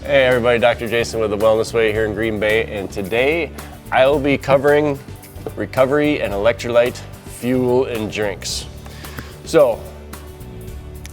Hey everybody, Dr. Jason with The Wellness Way here in Green Bay, and today I will be covering recovery and electrolyte fuel and drinks. So,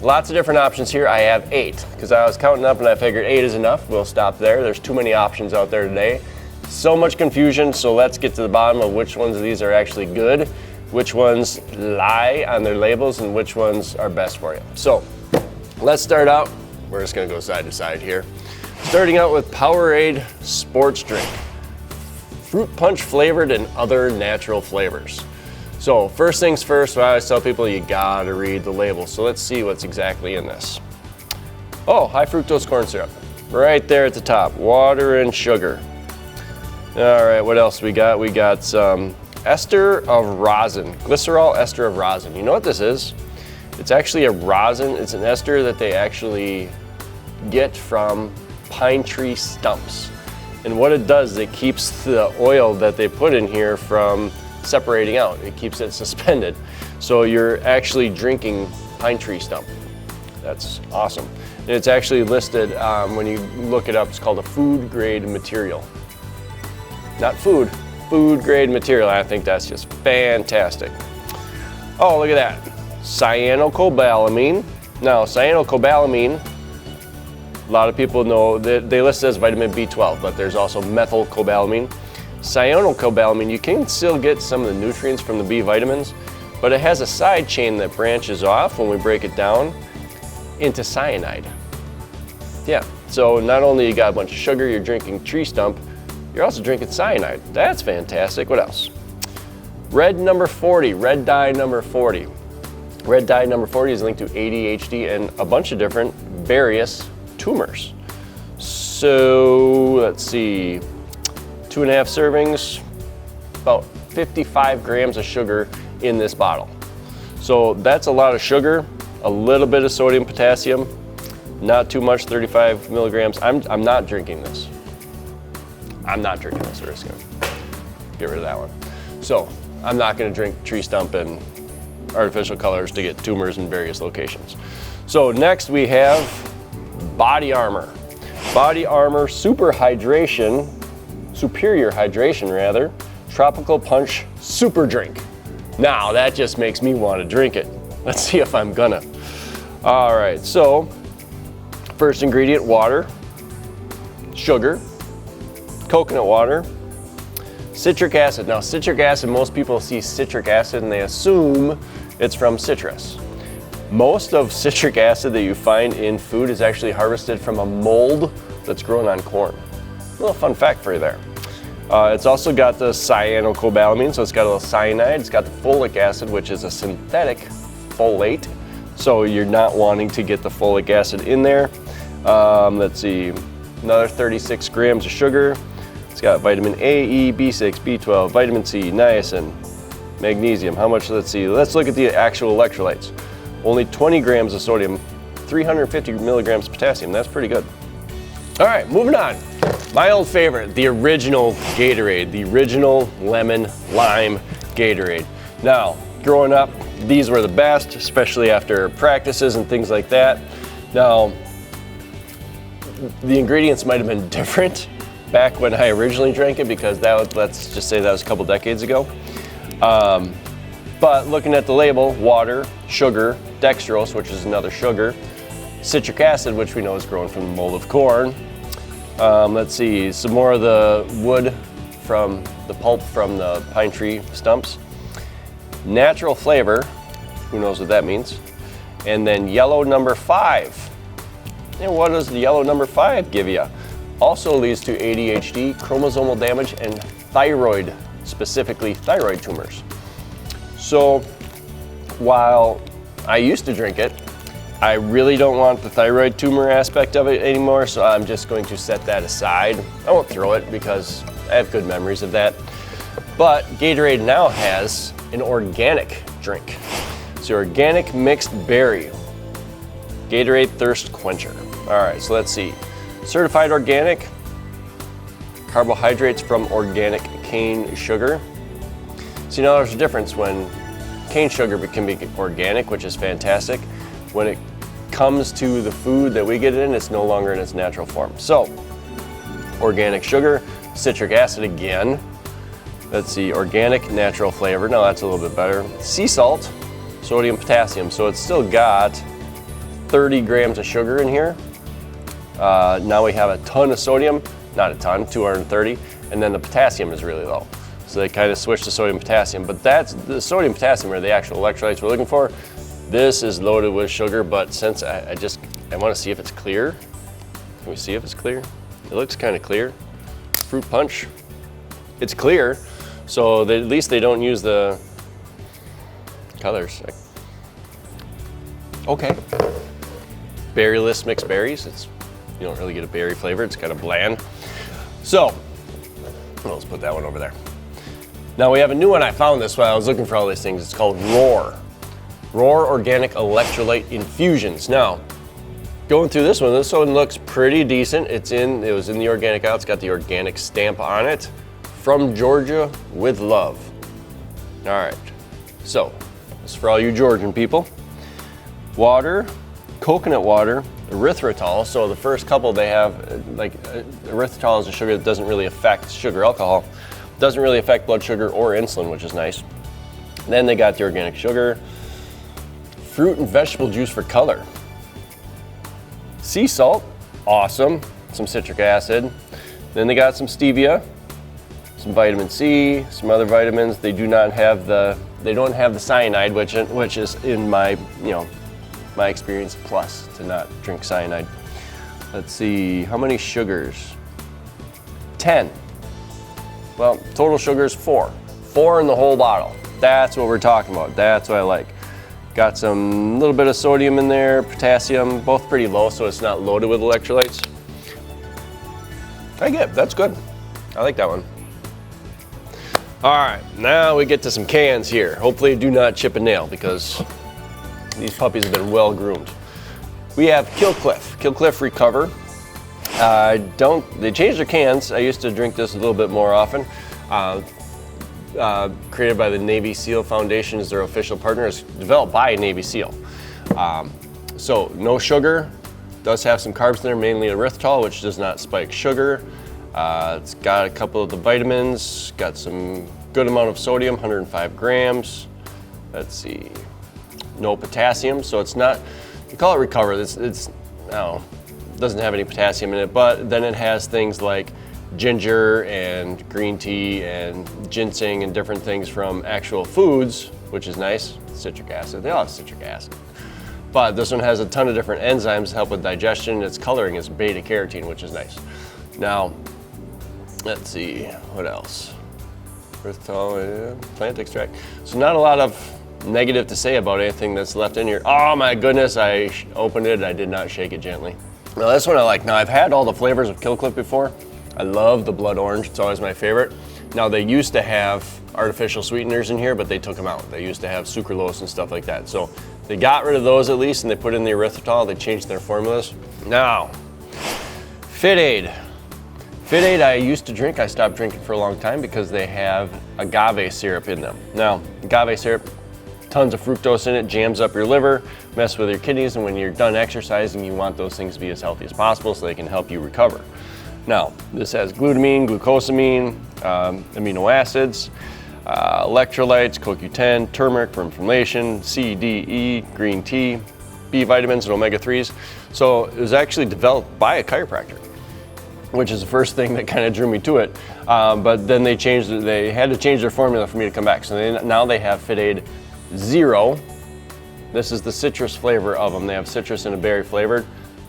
lots of different options here. I have 8 because I was counting up and I figured 8 is enough. We'll stop there. There's too many options out there today. So much confusion, so let's get to the bottom of which ones of these are actually good, which ones lie on their labels, and which ones are best for you. So, let's start out. We're just gonna go side to side here. Starting out with POWERADE sports drink. Fruit punch flavored and other natural flavors. So first things first, I always tell people you gotta read the label. So let's see what's exactly in this. Oh, high fructose corn syrup. Right there at the top, water and sugar. All right, what else we got? We got some ester of rosin, glycerol ester of rosin. You know what this is? It's actually a rosin. It's an ester that they actually get from pine tree stumps. And what it does, it keeps the oil that they put in here from separating out. It keeps it suspended. So you're actually drinking pine tree stump. That's awesome. And it's actually listed, when you look it up, it's called a food grade material. Not food, food grade material. I think that's just fantastic. Oh, look at that. Cyanocobalamin. Now, cyanocobalamin, a lot of people know that they list it as vitamin B12, but there's also methylcobalamin. Cyanocobalamin, you can still get some of the nutrients from the B vitamins, but it has a side chain that branches off when we break it down into cyanide. Yeah, so not only you got a bunch of sugar, you're drinking tree stump, you're also drinking cyanide. That's fantastic. What else? Red number 40, red dye number 40. Red dye number 40 is linked to ADHD and a bunch of different various tumors. So let's see, 2.5 servings, about 55 grams of sugar in this bottle. So that's a lot of sugar, a little bit of sodium, potassium, not too much, 35 milligrams. I'm not drinking this. I'm not drinking this. We're just gonna get rid of that one. So I'm not gonna drink tree stump and artificial colors to get tumors in various locations. So next we have BODYARMOR. BODYARMOR Superior Hydration rather, Tropical Punch Super Drink. Now that just makes me want to drink it. Let's see if I'm gonna. All right, so first ingredient, water, sugar, coconut water, citric acid. Now citric acid, most people see citric acid and they assume it's from citrus. Most of citric acid that you find in food is actually harvested from a mold that's grown on corn. A little fun fact for you there. It's also got the cyanocobalamin, so it's got a little cyanide. It's got the folic acid, which is a synthetic folate. So you're not wanting to get the folic acid in there. Let's see, another 36 grams of sugar. It's got vitamin A, E, B6, B12, vitamin C, niacin, magnesium. How much? Let's see. Let's look at the actual electrolytes. Only 20 grams of sodium, 350 milligrams of potassium. That's pretty good. All right, moving on. My old favorite, the original Gatorade, the original lemon lime Gatorade. Now, growing up, these were the best, especially after practices and things like that. Now, the ingredients might have been different back when I originally drank it because that was, let's just say that was a couple decades ago. But looking at the label, water, sugar, dextrose, which is another sugar, citric acid, which we know is grown from the mold of corn. Let's see, some more of the wood from the pulp from the pine tree stumps. Natural flavor, who knows what that means. And then yellow number 5. And what does the yellow number 5 give you? Also leads to ADHD, chromosomal damage, and thyroid, specifically thyroid tumors. So while I used to drink it, I really don't want the thyroid tumor aspect of it anymore, so I'm just going to set that aside. I won't throw it because I have good memories of that. But Gatorade now has an organic drink. It's the organic mixed berry Gatorade Thirst Quencher. All right, so let's see. Certified organic, carbohydrates from organic cane sugar. So you know there's a difference when cane sugar can be organic, which is fantastic. When it comes to the food that we get it in, it's no longer in its natural form. So, organic sugar, citric acid again. Let's see, organic natural flavor. Now that's a little bit better. Sea salt, sodium, potassium. So it's still got 30 grams of sugar in here. Now we have a ton of sodium, not a ton, 230, and then the potassium is really low. So they kind of switched to sodium potassium, but that's the sodium potassium are the actual electrolytes we're looking for. This is loaded with sugar, but since I want to see if it's clear. Can we see if it's clear? It looks kind of clear. Fruit punch, it's clear. So at least they don't use the colors. Okay. Berryless mixed berries. You don't really get a berry flavor. It's kind of bland. So let's put that one over there. Now we have a new one. I found this while I was looking for all these things. It's called ROAR. ROAR Organic Electrolyte Infusions. Now, going through this one looks pretty decent. It was in the organic aisle. It's got the organic stamp on it. From Georgia with love. All right. So, this is for all you Georgian people. Water, coconut water, erythritol. So the first couple they have, erythritol is a sugar that doesn't really affect sugar alcohol. Doesn't really affect blood sugar or insulin, which is nice. Then they got the organic sugar, fruit and vegetable juice for color, sea salt, awesome, some citric acid. Then they got some stevia, some vitamin C, some other vitamins. They don't have the cyanide, which is in my my experience plus to not drink cyanide. Let's see, how many sugars? 10. Well, total sugar is 4. 4 in the whole bottle. That's what we're talking about. That's what I like. Got some little bit of sodium in there, potassium, both pretty low, so it's not loaded with electrolytes. That's good. I like that one. All right, now we get to some cans here. Hopefully do not chip a nail because these puppies have been well groomed. We have Killcliff Recover. They changed their cans. I used to drink this a little bit more often. Created by the Navy SEAL Foundation is their official partner. It's developed by Navy SEAL. So no sugar, does have some carbs in there, mainly erythritol, which does not spike sugar. It's got a couple of the vitamins, got some good amount of sodium, 105 grams. Let's see, no potassium, so it's not, you call it Recover, doesn't have any potassium in it, but then it has things like ginger and green tea and ginseng and different things from actual foods, which is nice. Citric acid, they all have citric acid. But this one has a ton of different enzymes to help with digestion. Its coloring is beta carotene, which is nice. Now, let's see, what else? Erythritol, plant extract. So not a lot of negative to say about anything that's left in here. Oh my goodness, I opened it, I did not shake it gently. Now this one I like. Now I've had all the flavors of Killcliff before. I love the blood orange, it's always my favorite. Now they used to have artificial sweeteners in here, but they took them out. They used to have sucralose and stuff like that. So they got rid of those at least, and they put in the erythritol. They changed their formulas. Now, FITAID. FITAID I used to drink. I stopped drinking for a long time because they have agave syrup in them. Now, agave syrup, tons of fructose in it, jams up your liver, mess with your kidneys, and when you're done exercising, you want those things to be as healthy as possible so they can help you recover. Now, this has glutamine, glucosamine, amino acids, electrolytes, CoQ10, turmeric for inflammation, C, D, E, green tea, B vitamins and omega-3s. So it was actually developed by a chiropractor, which is the first thing that kind of drew me to it. But then they had to change their formula for me to come back. So now they have FITAID Zero. This is the citrus flavor of them. They have citrus and a berry flavored.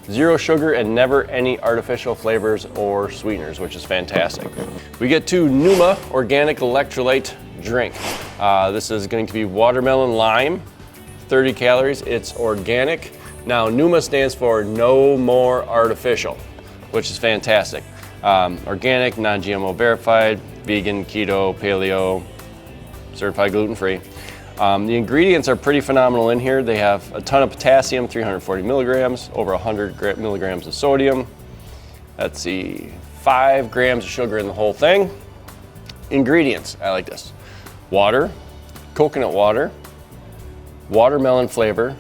0 sugar and never any artificial flavors or sweeteners, which is fantastic. We get to NOOMA Organic Electrolyte Drink. This is going to be watermelon lime, 30 calories. It's organic. Now NOOMA stands for No More Artificial, which is fantastic. Organic, non-GMO verified, vegan, keto, paleo, certified gluten-free. The ingredients are pretty phenomenal in here. They have a ton of potassium, 340 milligrams, over 100 milligrams of sodium. Let's see, 5 grams of sugar in the whole thing. Ingredients, I like this. Water, coconut water, watermelon flavor,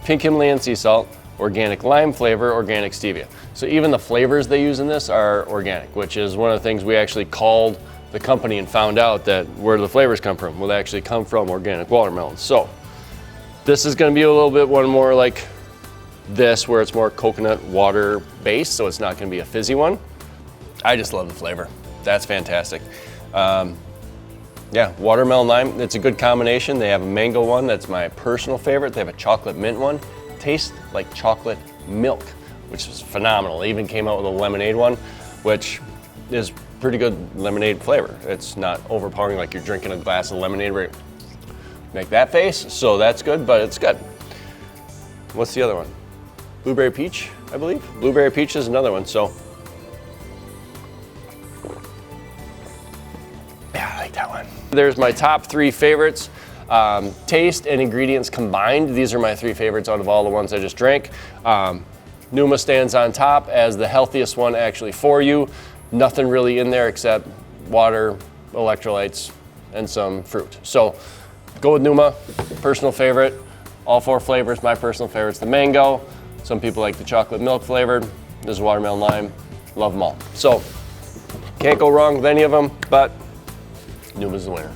pink Himalayan sea salt, organic lime flavor, organic stevia. So even the flavors they use in this are organic, which is one of the things we actually called the company and found out that where do the flavors come from? Well, they actually come from organic watermelons. So this is gonna be a little bit one more like this, where it's more coconut water based, so it's not gonna be a fizzy one. I just love the flavor. That's fantastic. Yeah, watermelon lime, it's a good combination. They have a mango one, that's my personal favorite. They have a chocolate mint one. Tastes like chocolate milk, which is phenomenal. They even came out with a lemonade one, which is pretty good lemonade flavor. It's not overpowering like you're drinking a glass of lemonade right, make that face. So that's good, but it's good. What's the other one? Blueberry peach, I believe. Blueberry peach is another one, so. Yeah, I like that one. There's my top 3 favorites. Taste and ingredients combined, these are my 3 favorites out of all the ones I just drank. NOOMA stands on top as the healthiest one actually for you. Nothing really in there except water, electrolytes, and some fruit. So go with NOOMA, personal favorite. All 4 flavors, my personal favorite's the mango. Some people like the chocolate milk flavored. There's watermelon lime, love them all. So can't go wrong with any of them, but NOOMA's the winner.